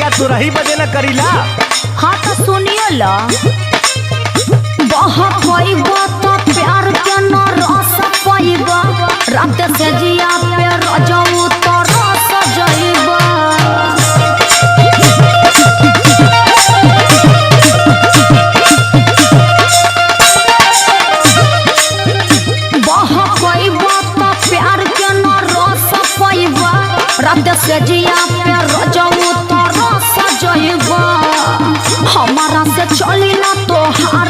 का तू रही बजेला करीला। हाँ तो सुनिए ला बहुत पाइबा तो प्यार के न रस पाइबा रात से जिया पे रजऊ तो रस जाइबा। बहुत पाइबा तो प्यार के न रस पाइबा रात से जिया पे रजऊ तो रस जाइबा। हमारा से चली ना तो हार